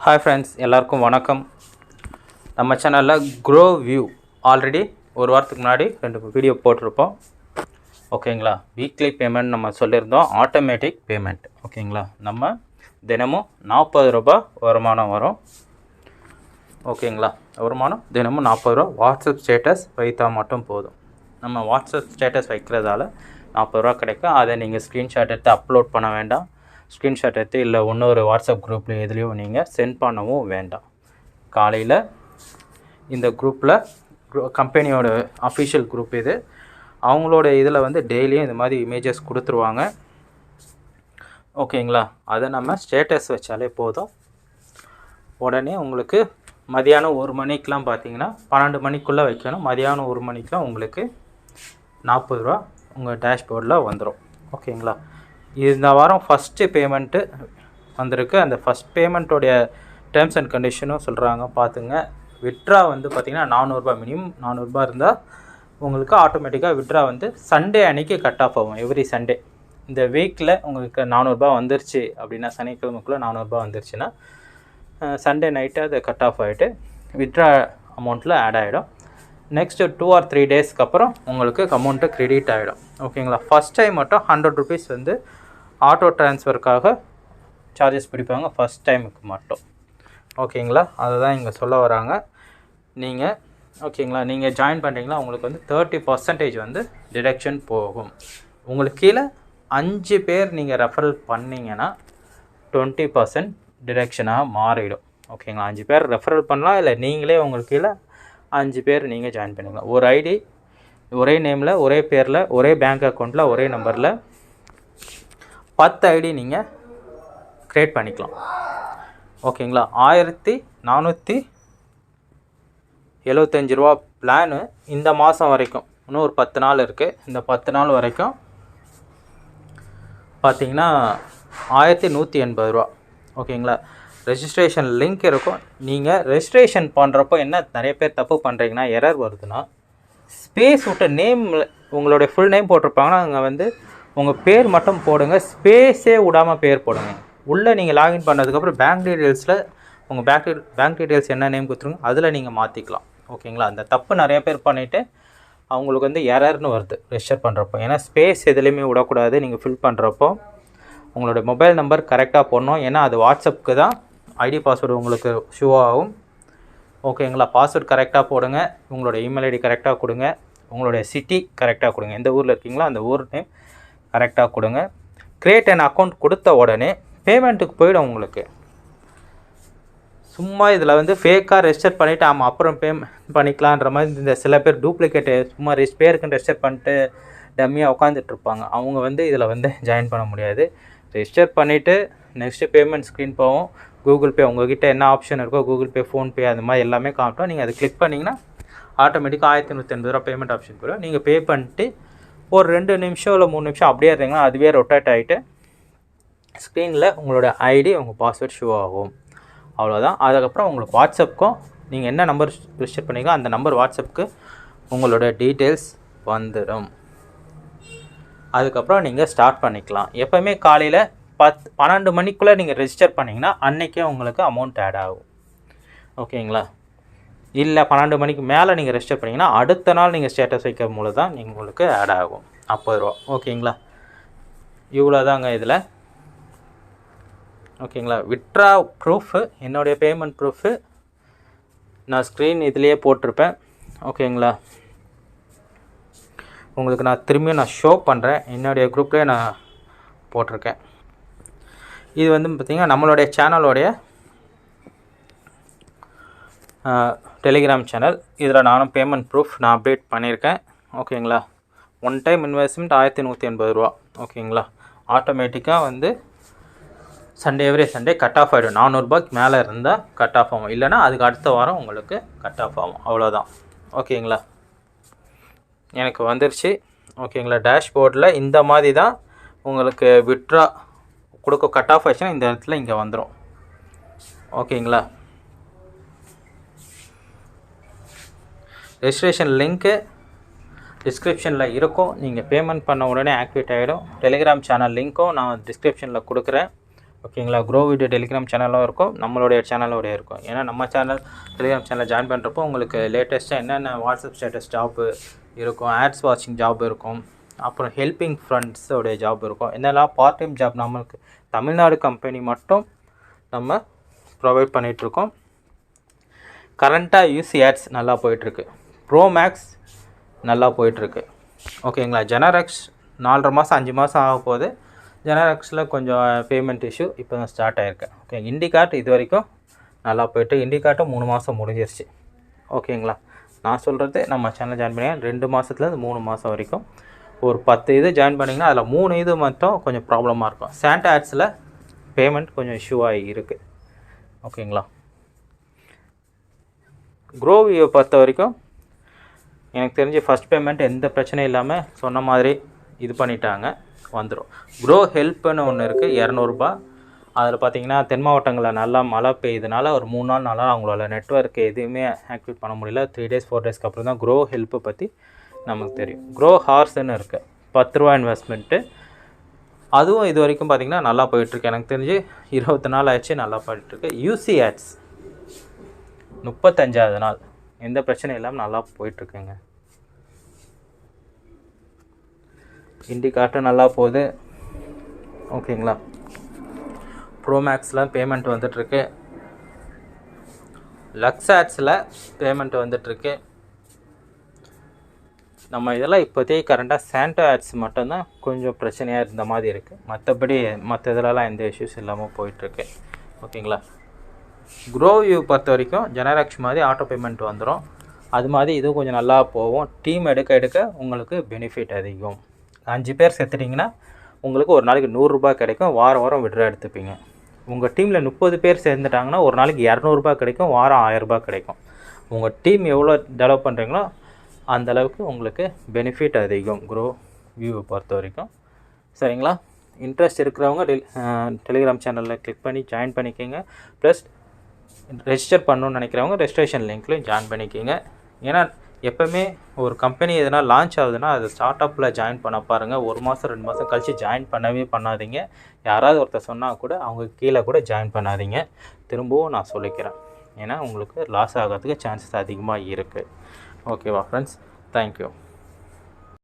Hi friends, எல்லாருக்கும் வணக்கம். நம்ம சேனலில் க்ரோ வியூ ஆல்ரெடி ஒரு வாரத்துக்கு முன்னாடி 2 வீடியோ போட்டிருப்போம். ஓகேங்களா. வீக்லி பேமெண்ட் நம்ம சொல்லியிருந்தோம், ஆட்டோமேட்டிக் பேமெண்ட். ஓகேங்களா. நம்ம தினமும் 40 ரூபா வருமானம் வரும். ஓகேங்களா. வருமானம் தினமும் 40 ரூபா. வாட்ஸ்அப் ஸ்டேட்டஸ் வைத்தா மட்டும் போதும். நம்ம வாட்ஸ்அப் ஸ்டேட்டஸ் வைக்கிறதால 40 ரூபா கிடைக்கும். அதை நீங்கள் ஸ்க்ரீன்ஷாட் எடுத்து அப்லோட் பண்ண வேண்டாம். ஸ்க்ரீன்ஷாட் எடுத்து இல்லை இன்னொரு வாட்ஸ்அப் குரூப்பில் எதுலேயும் நீங்கள் சென்ட் பண்ணவும் வேண்டாம். காலையில் இந்த குரூப்பில் கம்பெனியோட அஃபிஷியல் குரூப் இது. அவங்களோட இதில் வந்து டெய்லியும் இந்த மாதிரி இமேஜஸ் கொடுத்துருவாங்க. ஓகேங்களா. அதை நம்ம ஸ்டேட்டஸ் வச்சாலே போதும். உடனே உங்களுக்கு மதியானம் 1 மணிக்கெலாம் பார்த்தீங்கன்னா 12 மணிக்குள்ளே வைக்கணும். மதியானம் 1 மணிக்கெலாம் உங்களுக்கு 40 ரூபா உங்கள் டேஷ்போர்டில் வந்துடும். ஓகேங்களா. இந்த வாரம் ஃபஸ்ட்டு பேமெண்ட்டு வந்திருக்கு. அந்த ஃபஸ்ட் பேமெண்ட்டோடைய டேர்ம்ஸ் அண்ட் கண்டிஷனும் சொல்கிறாங்க, பார்த்துங்க. விட்ரா வந்து பார்த்திங்கன்னா 400 ரூபா, மினிமம் 400 ரூபா இருந்தால் உங்களுக்கு ஆட்டோமேட்டிக்காக விட்ரா வந்து சண்டே அன்றைக்கி கட் ஆஃப் ஆகும். Every Sunday. இந்த வீக்கில் உங்களுக்கு 400 ரூபா வந்துருச்சு அப்படின்னா, சனிக்கிழமைக்குள்ளே 400 ரூபா வந்துருச்சுன்னா சண்டே நைட்டு அது கட் ஆஃப் ஆகிட்டு விட்ரா அமௌண்ட்டில் ஆட் ஆகிடும். நெக்ஸ்ட்டு 2 or 3 டேஸ்க்கு அப்புறம் உங்களுக்கு அமௌண்ட்டு க்ரெடிட் ஆகிடும். ஓகேங்களா. ஃபஸ்ட் டைம் மட்டும் 100 ருபீஸ் வந்து ஆட்டோ ட்ரான்ஸ்ஃபருக்காக சார்ஜஸ் பிடிப்பாங்க, ஃபஸ்ட் டைமுக்கு மட்டும். ஓகேங்களா. அதை தான் இங்கே சொல்ல வராங்க. நீங்கள் ஓகேங்களா, நீங்கள் ஜாயின் பண்ணுறீங்களா, உங்களுக்கு வந்து 30% வந்து டிடக்ஷன் போகும். உங்களுக்கு கீழே 5 பேர் நீங்கள் ரெஃபரல் பண்ணிங்கன்னா 20% டிடக்ஷனாக மாறிடும். ஓகேங்களா. 5 பேர் ரெஃபரல் பண்ணலாம், இல்லை நீங்களே உங்களுக்கு கீழே 5 பேர் நீங்கள் ஜாயின் பண்ணிக்கலாம். ஒரு ஐடி, ஒரே நேமில், ஒரே பேரில், ஒரே பேங்க் அக்கௌண்ட்டில், ஒரே நம்பரில் 10 ஐடி நீங்கள் க்ரியேட் பண்ணிக்கலாம். ஓகேங்களா. 1475 ரூபா பிளானு இந்த மாதம் வரைக்கும். இன்னும் ஒரு 10 நாள் இருக்குது. இந்த 10 நாள் வரைக்கும் பார்த்தீங்கன்னா 1180 ரூபா. ஓகேங்களா. ரெஜிஸ்ட்ரேஷன் லிங்க் இருக்கும். நீங்கள் ரெஜிஸ்ட்ரேஷன் பண்ணுறப்போ என்ன நிறைய பேர் தப்பு பண்ணுறீங்கன்னா, எரர் வருதுன்னா, ஸ்பேஸ் விட்டு நேம், உங்களுடைய ஃபுல் நேம் போட்டிருப்பாங்கன்னா அங்கே வந்து உங்கள் பேர் மட்டும் போடுங்க. ஸ்பேஸே விடாமல் பேர் போடுங்க. உள்ளே நீங்கள் லாகின் பண்ணதுக்கப்புறம் பேங்க் டீட்டெயில்ஸில் உங்கள் பேங்க் டீட்டெயில்ஸ் என்ன நேம் கொடுத்துருங்க, அதில் நீங்கள் மாற்றிக்கலாம். ஓகேங்களா. அந்த தப்பு நிறைய பேர் பண்ணிவிட்டு அவங்களுக்கு வந்து எரர்னு வருது ரெஜிஸ்டர் பண்ணுறப்போ. ஏன்னா ஸ்பேஸ் எதுலேயுமே விடக்கூடாது. நீங்கள் ஃபில் பண்ணுறப்போ உங்களோட மொபைல் நம்பர் கரெக்டாக போடணும். ஏன்னா அது வாட்ஸ்அப்புக்கு தான் ஐடி பாஸ்வேர்டு உங்களுக்கு ஷோ ஆகும். ஓகேங்களா. பாஸ்வேர்டு கரெக்டாக போடுங்க. உங்களோட இமெயில் ஐடி கரெக்டாக கொடுங்க. உங்களுடைய சிட்டி கரெக்டாக கொடுங்க. எந்த ஊரில் இருக்கீங்களோ அந்த ஊர் நேம் கரெக்டாக கொடுங்க. க்ரியேட் அன் அக்கௌண்ட் கொடுத்த உடனே பேமெண்ட்டுக்கு போயிடும் உங்களுக்கு. சும்மா இதில் வந்து ஃபேக்காக ரெஜிஸ்டர் பண்ணிவிட்டு ஆமாம் அப்புறம் பேமெண்ட் பண்ணிக்கலான்ற மாதிரி இந்த சில பேர் டூப்ளிகேட்டு சும்மா பேருக்குன்னு ரெஜிஸ்டர் பண்ணிட்டு டம்மியாக உட்காந்துட்ருப்பாங்க. அவங்க வந்து இதில் வந்து ஜாயின் பண்ண முடியாது. ரெஜிஸ்டர் பண்ணிவிட்டு நெக்ஸ்ட்டு பேமெண்ட் ஸ்க்ரீன் போகும். கூகுள் பே உங்கள்கிட்ட என்ன ஆப்ஷன் இருக்கோ, கூகுள் பே, ஃபோன்பே, அந்த மாதிரி எல்லாமே காட்டும். நீங்கள் அதை கிளிக் பண்ணிங்கன்னா ஆட்டோமேட்டிக்காக 1180 ரூபா பேமெண்ட் ஆப்ஷன் போயிடும். நீங்கள் பே பண்ணிட்டு ஒரு 2 நிமிஷம் இல்லை 3 நிமிஷம் அப்படியே இருந்தீங்கன்னா அதுவே ரொட்டேட் ஆகிட்டு ஸ்க்ரீனில் உங்களோட ஐடி, உங்கள் பாஸ்வேர்ட் ஷோ ஆகும். அவ்வளோதான். அதுக்கப்புறம் உங்களுக்கு வாட்ஸ்அப்புக்கும் நீங்கள் என்ன நம்பர் ரிஜிஸ்டர் பண்ணிங்களோ அந்த நம்பர் வாட்ஸ்அப்புக்கு உங்களோட டீட்டெயில்ஸ் வந்துடும். அதுக்கப்புறம் நீங்கள் ஸ்டார்ட் பண்ணிக்கலாம். எப்போவுமே காலையில் 12 மணிக்குள்ளே நீங்கள் ரெஜிஸ்டர் பண்ணிங்கன்னா அன்றைக்கே உங்களுக்கு அமௌண்ட் ஆட் ஆகும். ஓகேங்களா. இல்லை 12 மணிக்கு மேலே நீங்கள் ரெஜிஸ்டர் பண்ணிங்கன்னா அடுத்த நாள் நீங்கள் ஸ்டேட்டஸ் வைக்கும் போது தான் உங்களுக்கு ஆட் ஆகும் 50 ரூபா. ஓகேங்களா. இவ்வளோ தாங்க இதில். ஓகேங்களா. விட்ரா ப்ரூஃபு, என்னுடைய பேமெண்ட் ப்ரூஃபு நான் ஸ்க்ரீன் இதுலேயே போட்டிருப்பேன். ஓகேங்களா. உங்களுக்கு நான் திரும்பியும் ஷோ பண்ணுறேன். என்னுடைய குரூப்லேயே நான் போட்டிருக்கேன். இது வந்து பார்த்திங்கன்னா நம்மளுடைய சேனலோடைய டெலிகிராம் சேனல். இதில் நானும் பேமெண்ட் ப்ரூஃப் நான் அப்டேட் பண்ணியிருக்கேன். ஓகேங்களா. 1 டைம் இன்வெஸ்ட்மெண்ட் 1180 ரூபா. ஓகேங்களா. ஆட்டோமேட்டிக்காக வந்து எவ்ரி சண்டே கட் ஆஃப் ஆகிடும். 400 ரூபாய்க்கு மேலே இருந்தால் கட் ஆஃப் ஆகும். இல்லைனா அதுக்கு அடுத்த வாரம் உங்களுக்கு கட் ஆஃப் ஆகும். அவ்வளோதான். ஓகேங்களா. எனக்கு வந்துருச்சு. ஓகேங்களா. டேஷ்போர்டில் இந்த மாதிரி தான் உங்களுக்கு விட்ரா கொடுக்க கட் ஆஃப் ஆச்சுன்னா இந்த இடத்துல இங்கே வந்துடும். ஓகேங்களா. ரெஜிஸ்ட்ரேஷன் லிங்க்கு டிஸ்கிரிப்ஷனில் இருக்கும். நீங்கள் பேமெண்ட் பண்ண உடனே ஆக்டிவேட் ஆகிடும். டெலிகிராம் சேனல் லிங்க்கும் நான் டிஸ்கிரிப்ஷனில் கொடுக்குறேன். ஓகேங்களா. க்ரோ வீடியோ டெலிகிராம் சேனலும் இருக்கும், நம்மளுடைய சேனலோடைய இருக்கும். ஏன்னா நம்ம சேனல் டெலிகிராம் சேனலில் ஜாயின் பண்ணுறப்போ உங்களுக்கு லேட்டஸ்ட்டாக என்னென்ன வாட்ஸ்அப் ஸ்டேட்டஸ் ஜாப்பு இருக்கும், ஆட்ஸ் வாட்சிங் ஜாப் இருக்கும், அப்புறம் ஹெல்பிங் ஃப்ரெண்ட்ஸோடைய ஜாப் இருக்கும். என்னெல்லாம் பார்ட் டைம் ஜாப் நம்மளுக்கு தமிழ்நாடு கம்பெனி மட்டும் நம்ம ப்ரொவைட் பண்ணிகிட்ருக்கோம். கரண்ட்டாக யூசி ஆட்ஸ் நல்லா போயிட்டுருக்கு. ப்ரோ மேக்ஸ் நல்லா போயிட்டுருக்கு. ஓகேங்களா. ஜெனரக்ஸ் 4.5 மாதம் 5 மாதம் ஆக போகுது. ஜெனரக்ஸில் கொஞ்சம் பேமெண்ட் இஷ்யூ இப்போ தான் ஸ்டார்ட் ஆகிருக்கு. ஓகே. இண்டிகார்ட் இது வரைக்கும் நல்லா போய்ட்டு, இண்டிகார்ட்டும் 3 மாதம் முடிஞ்சிருச்சு. ஓகேங்களா. நான் சொல்கிறது நம்ம சேனல் ஜாயின் பண்ணி 2 மாதத்துலேருந்து 3 மாதம் வரைக்கும் ஒரு 10 இது ஜாயின் பண்ணிங்கன்னா அதில் 3 இது மட்டும் கொஞ்சம் ப்ராப்ளமாக இருக்கும். சாண்டா ஆட்ஸில் பேமெண்ட் கொஞ்சம் இஷ்யூவாக இருக்குது. ஓகேங்களா. க்ரோவியை பொறுத்த வரைக்கும் எனக்கு தெரிஞ்சு ஃபஸ்ட் பேமெண்ட் எந்த பிரச்சனையும் இல்லாமல் சொன்ன மாதிரி இது பண்ணிட்டாங்க, வந்துடும். க்ரோ ஹெல்ப்னு ஒன்று இருக்குது, 200 ரூபா. அதில் பார்த்தீங்கன்னா தென் மாவட்டங்களில் நல்லா மழை பெய்யுதுனால ஒரு 3 நாள் நாளாக அவங்களோட நெட்வொர்க் எதுவுமே ஆக்டிவேட் பண்ண முடியல. 3 days 4 daysக்கு அப்புறம் தான் க்ரோ ஹெல்ப்பை பற்றி நமக்கு தெரியும். க்ரோ ஹார்ஸ்ன்னு இருக்குது, 10 ரூபா இன்வெஸ்ட்மெண்ட்டு. அதுவும் இது வரைக்கும் பார்த்திங்கன்னா நல்லா போயிட்டுருக்கு. எனக்கு தெரிஞ்சு 20 நாள் ஆச்சு, நல்லா போயிட்டுருக்கு. யூசி ஆட்ஸ் 35வது நாள் எந்த பிரச்சனையும் இல்லாமல் நல்லா போயிட்டுருக்குங்க. இண்டிகார்ட்டும் நல்லா போகுது. ஓகேங்களா. ப்ரோமேக்ஸில் பேமெண்ட் வந்துட்டுருக்கு. லக்ஸ் ஆட்ஸில் பேமெண்ட் வந்துட்டுருக்கு. நம்ம இதெல்லாம் இப்போதைக்கு கரண்ட்டாக சாண்டா ஆட்ஸ் மட்டும்தான் கொஞ்சம் பிரச்சனையாக இருந்த மாதிரி இருக்குது. மற்றபடி மற்ற இதிலலாம் எந்த இஷ்யூஸ் இல்லாமல் போயிட்டுருக்கு. ஓகேங்களா. க்ரோ வியூ பொறுத்த வரைக்கும் ஜெனரக்ஸ் மாதிரி ஆட்டோ பேமெண்ட் வந்துடும். அது மாதிரி இதுவும் கொஞ்சம் நல்லா போகும். டீம் எடுக்க உங்களுக்கு பெனிஃபிட் அதிகம். 5 பேர் சேர்த்துட்டிங்கன்னா உங்களுக்கு ஒரு நாளைக்கு 100 ரூபா கிடைக்கும். வாரம் விட்ரா எடுத்துப்பீங்க. உங்கள் டீமில் 30 பேர் சேர்ந்துட்டாங்கன்னா ஒரு நாளைக்கு 200 ரூபா கிடைக்கும். வாரம் 1000 ரூபா கிடைக்கும். உங்கள் டீம் எவ்வளோ டெவலப் பண்ணுறீங்களோ அந்தளவுக்கு உங்களுக்கு பெனிஃபிட் அதிகம் க்ரோ வியூவை பொறுத்த வரைக்கும். சரிங்களா. இன்ட்ரெஸ்ட் இருக்கிறவங்க டெலிகிராம் சேனலில் கிளிக் பண்ணி ஜாயின் பண்ணிக்கோங்க. ப்ளஸ் ரெஜிஸ்டர் பண்ணணுன்னு நினைக்கிறவங்க ரெஜிஸ்ட்ரேஷன் லிங்க்லையும் ஜாயின் பண்ணிக்கோங்க. ஏன்னா எப்போவுமே ஒரு கம்பெனி எதனா லான்ச் ஆகுதுன்னா அது ஸ்டார்ட் அப்பில் ஜாயின் பண்ண பாருங்கள். 1 மாதம் 2 மாதம் கழித்து ஜாயின் பண்ணாதீங்க. யாராவது ஒருத்தர் சொன்னால் கூட அவங்க கீழே கூட ஜாயின் பண்ணாதீங்க. திரும்பவும் நான் சொல்லிக்கிறேன். ஏன்னா உங்களுக்கு லாஸ் ஆகிறதுக்கு சான்சஸ் அதிகமாக இருக்குது. ஓகேவா ஃப்ரெண்ட்ஸ். தேங்க்யூ.